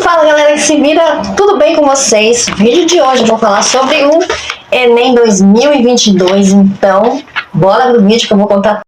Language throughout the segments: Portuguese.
Fala galera que se vira, tudo bem com vocês? No vídeo de hoje eu vou falar sobre o Enem 2022, então bora pro vídeo que eu vou contar.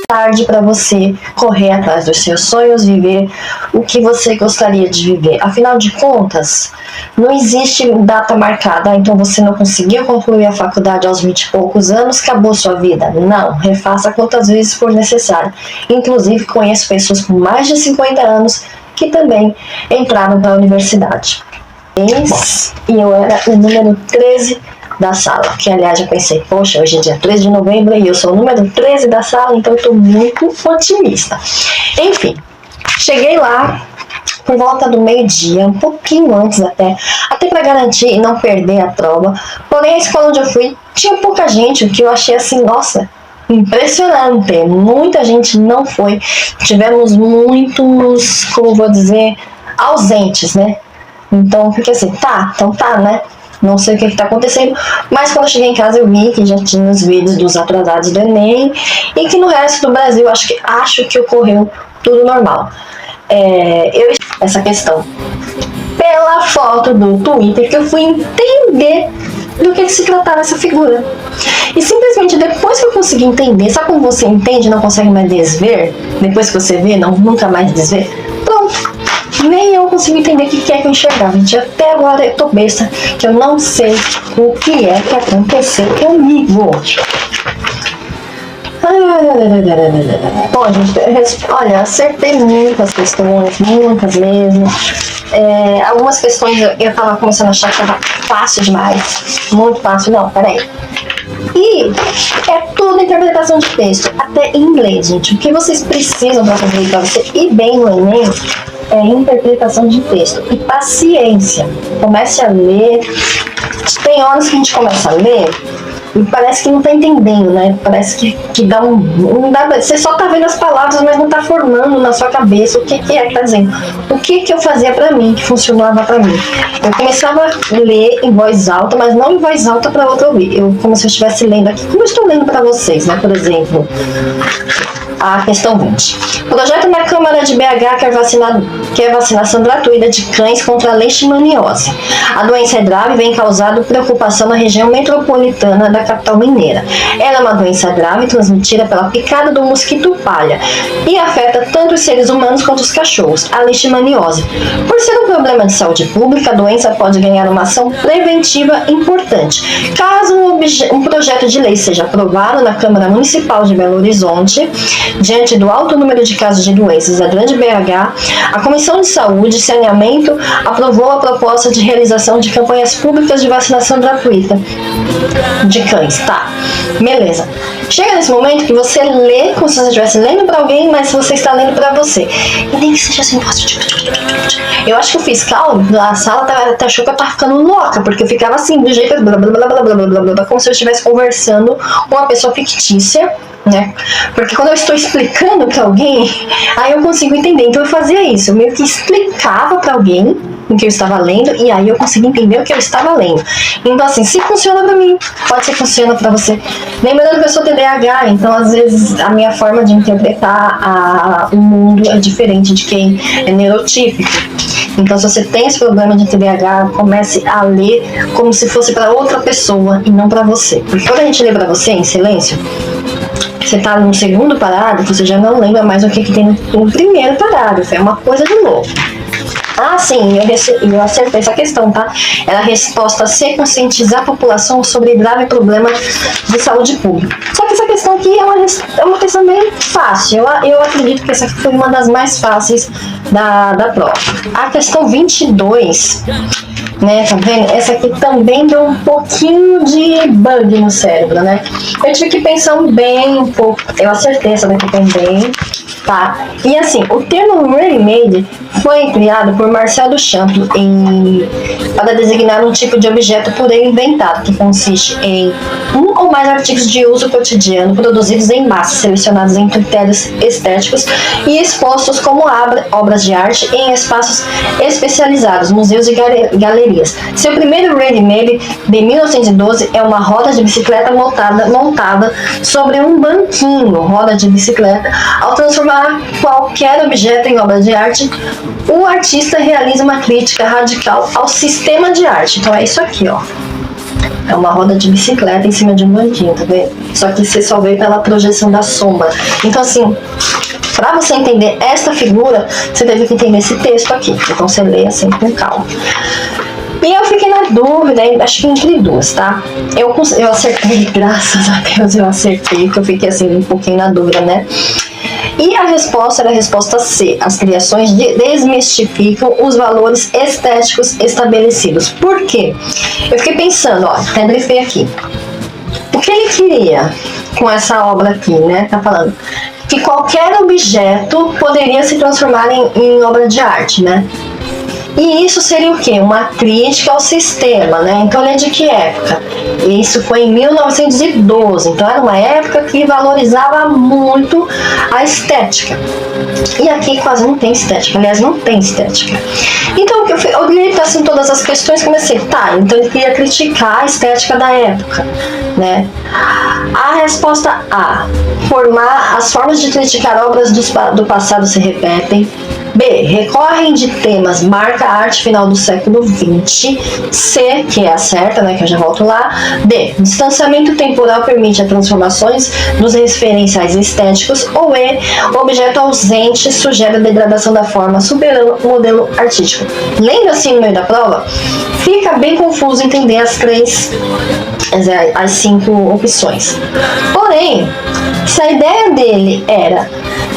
Tarde para você correr atrás dos seus sonhos, viver o que você gostaria de viver. Afinal de contas, não existe data marcada, então você não conseguiu concluir a faculdade aos 20 e poucos anos, acabou sua vida. Não, refaça quantas vezes for necessário. Inclusive, conheço pessoas com mais de 50 anos que também entraram para a universidade. E eu era o número 13 da sala, que aliás já pensei, poxa, hoje é dia 13 de novembro e eu sou o número 13 da sala, então eu tô muito otimista. Enfim, cheguei lá por volta do meio-dia, um pouquinho antes até para garantir e não perder a prova. Porém, a escola onde eu fui tinha pouca gente, o que eu achei assim, nossa, impressionante. Muita gente não foi, tivemos muitos, como vou dizer, ausentes, né? Então, fiquei assim, então tá, né? Não sei o que está acontecendo, mas quando eu cheguei em casa eu vi que já tinha os vídeos dos atrasados do Enem e que no resto do Brasil acho que ocorreu tudo normal. Essa questão pela foto do Twitter que eu fui entender do que se tratava essa figura. E simplesmente depois que eu consegui entender, sabe como você entende e não consegue mais desver? Depois que você vê, nunca mais desver? Pronto. Nem eu consigo entender o que é que eu enxergava, gente. Até agora eu tô besta, que eu não sei o que é que aconteceu comigo. Bom, gente, olha, acertei muitas questões, muitas mesmo. Algumas questões eu tava começando a achar que era fácil demais, muito fácil. Não, peraí. E é tudo interpretação de texto, até em inglês, gente. O que vocês precisam para fazer para você ir bem no Enem é interpretação de texto e paciência. Comece a ler. Tem horas que a gente começa a ler e parece que não tá entendendo, né? Parece que dá não dá, você só tá vendo as palavras, mas não tá formando na sua cabeça o que é que tá dizendo. O que eu fazia pra mim, que funcionava pra mim. Eu começava a ler em voz alta, mas não em voz alta pra outra ouvir. Como se eu estivesse lendo aqui, como eu estou lendo pra vocês, né? Por exemplo, a questão 20. Projeto na Câmara de BH quer vacinação gratuita de cães contra a leishmaniose. A doença é grave e vem causando preocupação na região metropolitana da capital mineira. Ela é uma doença grave transmitida pela picada do mosquito palha e afeta tanto os seres humanos quanto os cachorros, a leishmaniose. Por ser um problema de saúde pública, a doença pode ganhar uma ação preventiva importante. Caso um projeto de lei seja aprovado na Câmara Municipal de Belo Horizonte, diante do alto número de casos de doenças da Grande BH, a Comissão de Saúde e Saneamento aprovou a proposta de realização de campanhas públicas de vacinação gratuita de cães. Tá, beleza. Chega nesse momento que você lê como se você estivesse lendo para alguém, mas você está lendo para você. E nem que seja assim. Eu acho que o fiscal da sala até achou que eu tava ficando louca, porque eu ficava assim, do jeito blá, blá, blá, blá, blá, blá, blá, blá, como se eu estivesse conversando com uma pessoa fictícia, né? Porque quando eu estou explicando para alguém, aí eu consigo entender. Então eu fazia isso, eu meio que explicava para alguém o que eu estava lendo e aí eu consegui entender o que eu estava lendo. Então assim, se funciona para mim, pode ser que funcione para você. Lembrando que eu sou TDAH, então às vezes a minha forma de interpretar o mundo é diferente de quem é neurotípico. Então, se você tem esse problema de TDAH, comece a ler como se fosse para outra pessoa e não para você. Porque quando a gente lê para você em silêncio, você está no segundo parágrafo, você já não lembra mais o que tem no primeiro parágrafo. É uma coisa de louco. Ah, sim, eu acertei essa questão, tá? Era a resposta a se conscientizar a população sobre grave problema de saúde pública. Só que essa questão aqui é uma questão bem fácil. Eu acredito que essa aqui foi uma das mais fáceis da prova. A questão 22, né, tá vendo? Essa aqui também deu um pouquinho de bug no cérebro, né? Eu tive que pensar bem um pouco. Eu acertei essa daqui também, tá? E assim, o termo ready-made foi criado por Marcel Duchamp para designar um tipo de objeto por ele inventado, que consiste em um ou mais artigos de uso cotidiano produzidos em massa, selecionados em critérios estéticos e expostos como obras de arte em espaços especializados, museus e galerias galerias. Seu primeiro ready-made de 1912 é uma roda de bicicleta montada sobre um banquinho, roda de bicicleta. Ao transformar qualquer objeto em obra de arte, o artista realiza uma crítica radical ao sistema de arte. Então é isso aqui, ó. É uma roda de bicicleta em cima de um banquinho, tá vendo? Só que você só vê pela projeção da sombra. Então, assim, para você entender esta figura, você deve entender esse texto aqui. Então, você lê assim com calma. E eu fiquei na dúvida, acho que entre duas, tá? Eu acertei, graças a Deus eu acertei, porque eu fiquei assim um pouquinho na dúvida, né? E a resposta era a resposta C. As criações desmistificam os valores estéticos estabelecidos. Por quê? Eu fiquei pensando, ó, até grifei aqui. O que ele queria com essa obra aqui, né? Tá falando que qualquer objeto poderia se transformar em obra de arte, né? E isso seria o quê? Uma crítica ao sistema, né? Então ele é de que época? Isso foi em 1912, então era uma época que valorizava muito a estética. E aqui quase não tem estética, aliás, não tem estética. Então eu olhei para assim, todas as questões e comecei, tá, então ele queria criticar a estética da época, né? A resposta A, as formas de criticar obras do passado se repetem. B, recorrem de temas, marca a arte final do século XX. C, que é a certa, né, que eu já volto lá. D, distanciamento temporal permite as transformações dos referenciais estéticos. Ou E, objeto ausente sugere a degradação da forma, superando o modelo artístico. Lendo assim no meio da prova, fica bem confuso entender as 5 opções. Porém, se a ideia dele era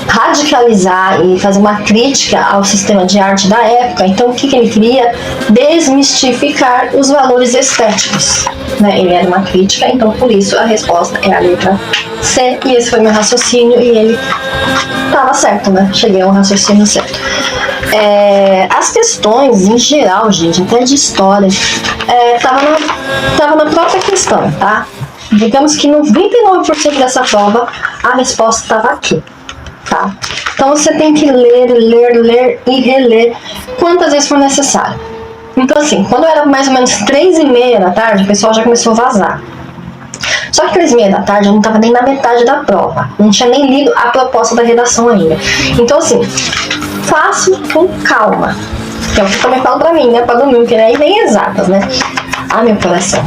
radicalizar e fazer uma crítica ao sistema de arte da época, então o que ele queria? Desmistificar os valores estéticos, né? Ele era uma crítica, então por isso a resposta é a letra C, e esse foi meu raciocínio e ele estava certo, né? Cheguei a um raciocínio certo. As questões em geral, gente, até de história, tava na própria questão, tá? Digamos que 99% dessa prova a resposta estava aqui. Tá? Então você tem que ler e reler quantas vezes for necessário. Então assim, quando era mais ou menos 3h30 da tarde, o pessoal já começou a vazar. Só que 3h30 da tarde eu não estava nem na metade da prova, não tinha nem lido a proposta da redação ainda. Então assim, faço com calma, que é o que eu também falo pra mim, né, pra dormir, porque aí vem exatas, né? Ah, meu coração.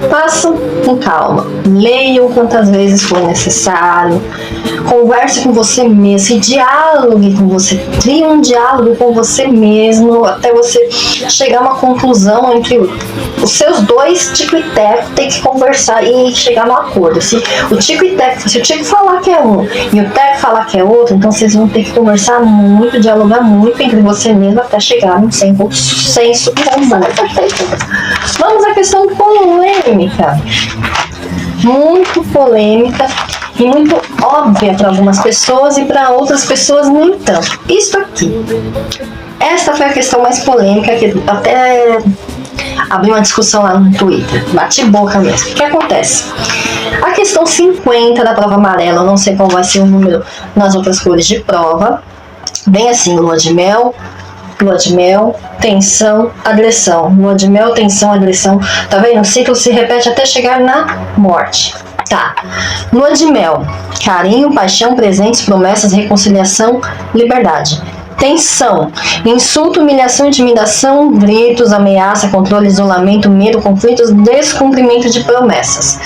Façam com calma, leiam quantas vezes for necessário, converse com você mesmo, se dialogue com você, crie um diálogo com você mesmo, até você chegar a uma conclusão entre os seus dois tico e teco, tem que conversar e chegar no acordo. Se o tico falar que é um e o teco falar que é outro, então vocês vão ter que conversar muito, dialogar muito entre você mesmo até chegar num senso comum. Vamos à questão polêmica. Muito polêmica e muito óbvia para algumas pessoas e para outras pessoas nem tanto. Isso aqui. Essa foi a questão mais polêmica que até abriu uma discussão lá no Twitter. Bate boca mesmo. O que acontece? A questão 50 da prova amarela, eu não sei qual vai ser o número nas outras cores de prova. Bem assim, lua de mel, tensão, agressão. Lua de mel, tensão, agressão. Tá vendo? O ciclo se repete até chegar na morte. Tá. Lua de mel. Carinho, paixão, presentes, promessas, reconciliação, liberdade. Tensão. Insulto, humilhação, intimidação, gritos, ameaça, controle, isolamento, medo, conflitos, descumprimento de promessas.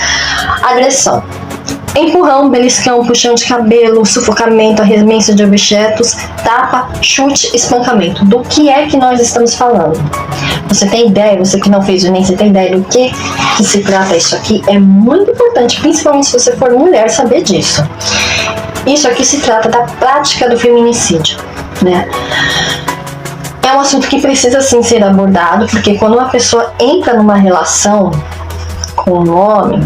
Agressão. Empurrão, beliscão, puxão de cabelo, sufocamento, arremesso de objetos, tapa, chute, espancamento. Do que é que nós estamos falando? Você tem ideia? Você que não fez o Enem, você tem ideia do que se trata isso aqui? É muito importante, principalmente se você for mulher, saber disso. Isso aqui se trata da prática do feminicídio, né? É um assunto que precisa sim ser abordado, porque quando uma pessoa entra numa relação com um homem,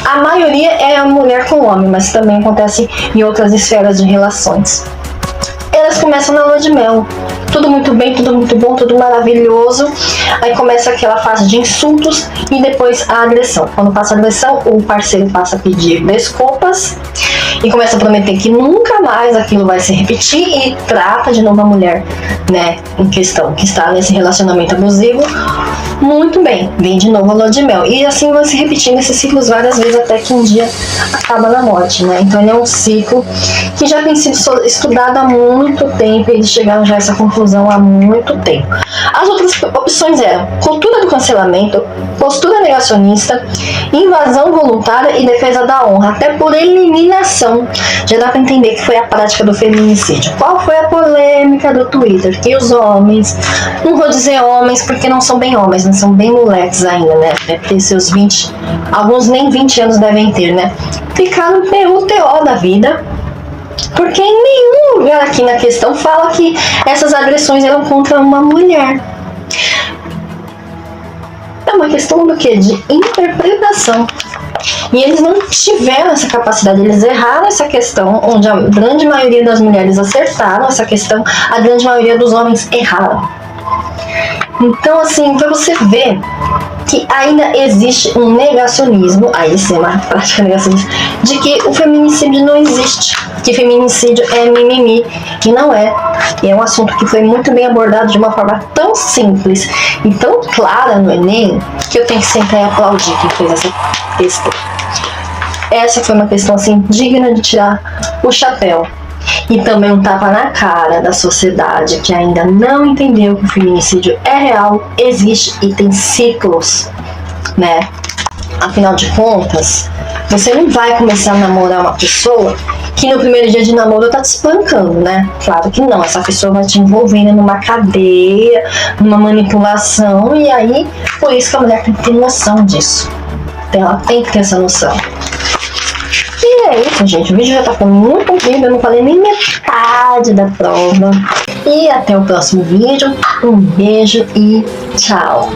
a maioria é a mulher com o homem, mas também acontece em outras esferas de relações. Elas começam na lua de mel, tudo muito bem, tudo muito bom, tudo maravilhoso. Aí começa aquela fase de insultos e depois a agressão. Quando passa a agressão, o parceiro passa a pedir desculpas e começa a prometer que nunca mais aquilo vai se repetir e trata de novo a mulher, né, em questão, que está nesse relacionamento abusivo, muito bem, vem de novo a lua de mel. E assim vai se repetindo esses ciclos várias vezes até que um dia acaba na morte, né? Então ele é um ciclo que já tem sido estudado há muito tempo e eles chegaram já a essa conclusão há muito tempo. As outras opções eram cultura do cancelamento, postura negacionista, invasão voluntária e defesa da honra, até por eliminação. Já dá para entender que foi a prática do feminicídio. Qual foi a polêmica do Twitter? Que os homens, não vou dizer homens porque não são bem homens, são bem moleques ainda, né? Deve ter seus 20, alguns nem 20 anos devem ter, né? Ficaram PUTO da vida, porque em nenhum lugar aqui na questão fala que essas agressões eram contra uma mulher. É uma questão do quê? De interpretação. E eles não tiveram essa capacidade, eles erraram essa questão, onde a grande maioria das mulheres acertaram essa questão, a grande maioria dos homens erraram. Então, assim, para você ver que ainda existe um negacionismo, aí sim, uma prática negacionista, de que o feminicídio não existe, que feminicídio é mimimi, e não é. E é um assunto que foi muito bem abordado de uma forma tão simples e tão clara no Enem, que eu tenho que sentar e aplaudir quem fez essa questão. Essa foi uma questão, assim, digna de tirar o chapéu. E também um tapa na cara da sociedade que ainda não entendeu que o feminicídio é real, existe e tem ciclos, né? Afinal de contas, você não vai começar a namorar uma pessoa que no primeiro dia de namoro tá te espancando, né? Claro que não, essa pessoa vai te envolvendo numa cadeia, numa manipulação, e aí, por isso que a mulher tem que ter noção disso. Ela tem que ter essa noção. E é isso, gente. O vídeo já tá ficando muito comprido. Eu não falei nem metade da prova. E até o próximo vídeo. Um beijo e tchau.